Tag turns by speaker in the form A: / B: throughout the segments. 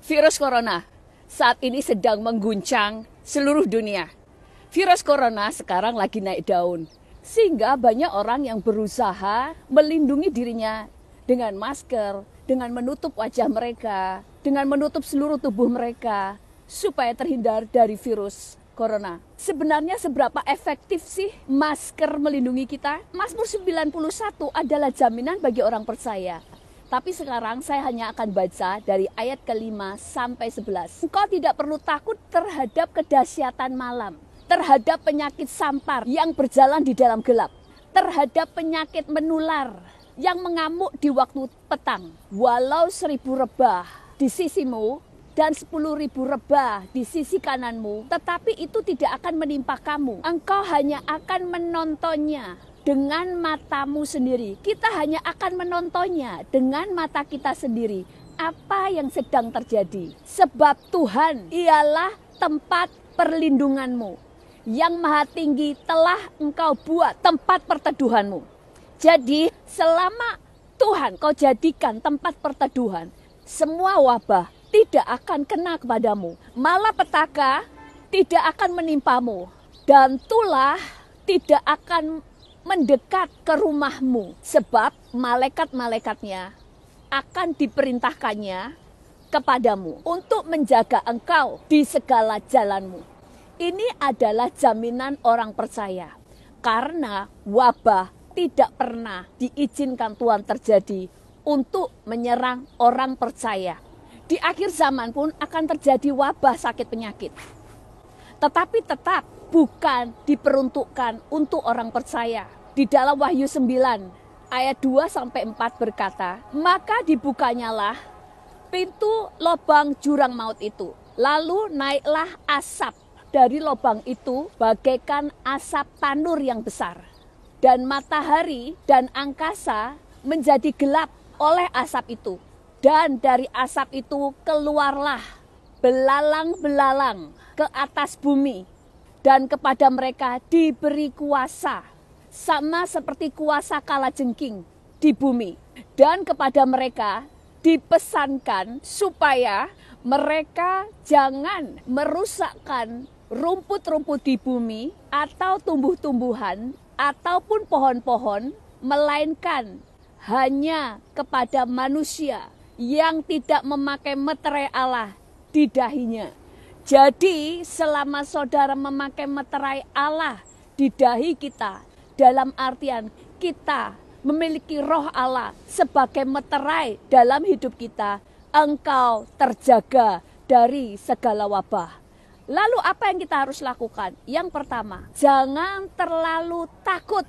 A: Virus corona saat ini sedang mengguncang seluruh dunia. Virus corona sekarang lagi naik daun, sehingga banyak orang yang berusaha melindungi dirinya dengan masker, dengan menutup wajah mereka, dengan menutup seluruh tubuh mereka, supaya terhindar dari virus corona. Sebenarnya seberapa efektif sih masker melindungi kita? Mazmur 91 adalah jaminan bagi orang percaya. Tapi sekarang saya hanya akan baca dari ayat ke-5 sampai 11. Engkau tidak perlu takut terhadap kedahsyatan malam, terhadap penyakit sampar yang berjalan di dalam gelap, terhadap penyakit menular yang mengamuk di waktu petang. Walau 1000 rebah di sisimu dan 10.000 rebah di sisi kananmu, tetapi itu tidak akan menimpa kamu. Engkau hanya akan menontonnya dengan matamu sendiri. Kita hanya akan menontonnya dengan mata kita sendiri. Apa yang sedang terjadi? Sebab Tuhan ialah tempat perlindunganmu. Yang Maha Tinggi telah engkau buat tempat perteduhanmu. Jadi selama Tuhan kau jadikan tempat perteduhan, semua wabah tidak akan kena kepadamu. Malapetaka tidak akan menimpamu. Dan tulah tidak akan mendekat ke rumahmu. Sebab malaikat-malaikatnya akan diperintahkannya kepadamu untuk menjaga engkau di segala jalanmu. Ini adalah jaminan orang percaya. Karena wabah tidak pernah diizinkan Tuhan terjadi untuk menyerang orang percaya. Di akhir zaman pun akan terjadi wabah sakit penyakit. Tetapi tetap bukan diperuntukkan untuk orang percaya. Di dalam Wahyu 9 ayat 2-4 berkata, maka dibukanyalah pintu lubang jurang maut itu. Lalu naiklah asap dari lubang itu bagaikan asap tanur yang besar. Dan matahari dan angkasa menjadi gelap oleh asap itu. Dan dari asap itu keluarlah belalang-belalang ke atas bumi. Dan kepada mereka diberi kuasa, sama seperti kuasa kalajengking di bumi. Dan kepada mereka dipesankan supaya mereka jangan merusakkan rumput-rumput di bumi atau tumbuh-tumbuhan ataupun pohon-pohon, melainkan hanya kepada manusia yang tidak memakai meterai Allah di dahinya. Jadi selama saudara memakai meterai Allah di dahi kita, dalam artian kita memiliki roh Allah sebagai meterai dalam hidup kita, engkau terjaga dari segala wabah. Lalu apa yang kita harus lakukan? Yang pertama, jangan terlalu takut.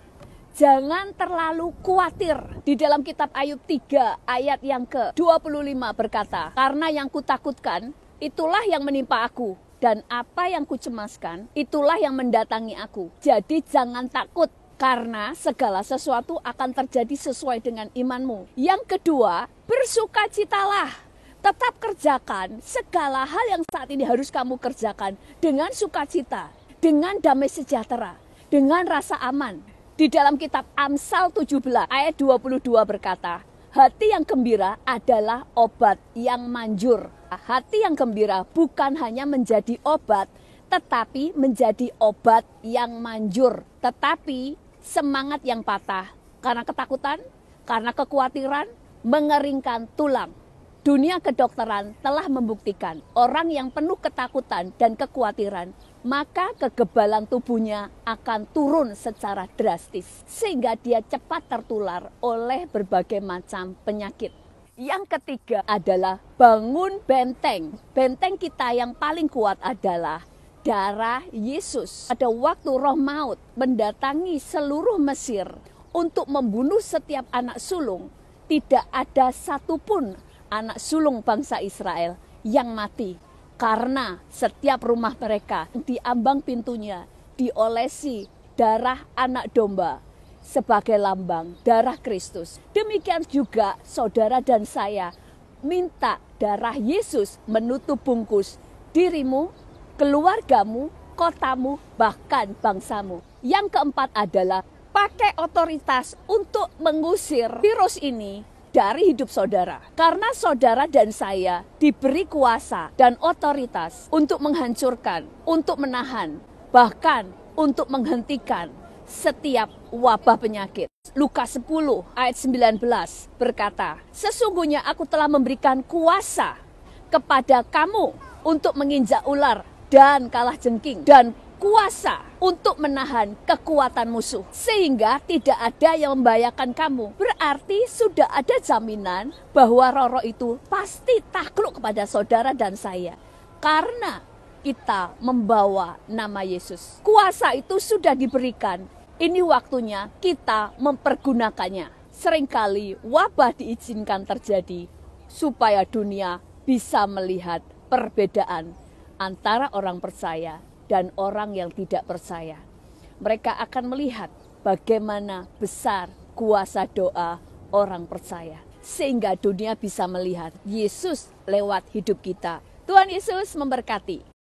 A: Jangan terlalu khawatir. Di dalam kitab Ayub 3 ayat yang ke-25 berkata, karena yang kutakutkan itulah yang menimpa aku, dan apa yang kucemaskan itulah yang mendatangi aku. Jadi jangan takut, karena segala sesuatu akan terjadi sesuai dengan imanmu. Yang kedua, bersukacitalah. Tetap kerjakan segala hal yang saat ini harus kamu kerjakan dengan sukacita, dengan damai sejahtera, dengan rasa aman. Di dalam kitab Amsal 17 ayat 22 berkata, hati yang gembira adalah obat yang manjur. Hati yang gembira bukan hanya menjadi obat, tetapi menjadi obat yang manjur. Tetapi semangat yang patah karena ketakutan, karena kekhawatiran, mengeringkan tulang. Dunia kedokteran telah membuktikan orang yang penuh ketakutan dan kekhawatiran, maka kekebalan tubuhnya akan turun secara drastis, sehingga dia cepat tertular oleh berbagai macam penyakit. Yang ketiga adalah bangun benteng. Benteng kita yang paling kuat adalah darah Yesus. Pada waktu roh maut mendatangi seluruh Mesir untuk membunuh setiap anak sulung, tidak ada satupun anak sulung bangsa Israel yang mati, karena setiap rumah mereka di ambang pintunya diolesi darah anak domba sebagai lambang darah Kristus. Demikian juga saudara dan saya minta darah Yesus menutup bungkus dirimu, keluargamu, kotamu, bahkan bangsamu. Yang keempat adalah pakai otoritas untuk mengusir virus ini dari hidup saudara. Karena saudara dan saya diberi kuasa dan otoritas untuk menghancurkan, untuk menahan, bahkan untuk menghentikan setiap wabah penyakit. Lukas 10 ayat 19 berkata, sesungguhnya aku telah memberikan kuasa kepada kamu untuk menginjak ular dan kalajengking, dan kuasa untuk menahan kekuatan musuh, sehingga tidak ada yang membahayakan kamu. Berarti sudah ada jaminan bahwa roh-roh itu pasti takluk kepada saudara dan saya, karena kita membawa nama Yesus. Kuasa itu sudah diberikan. Ini waktunya kita mempergunakannya. Seringkali wabah diizinkan terjadi supaya dunia bisa melihat perbedaan antara orang percaya dan orang yang tidak percaya. Mereka akan melihat bagaimana besar kuasa doa orang percaya, sehingga dunia bisa melihat Yesus lewat hidup kita. Tuhan Yesus memberkati.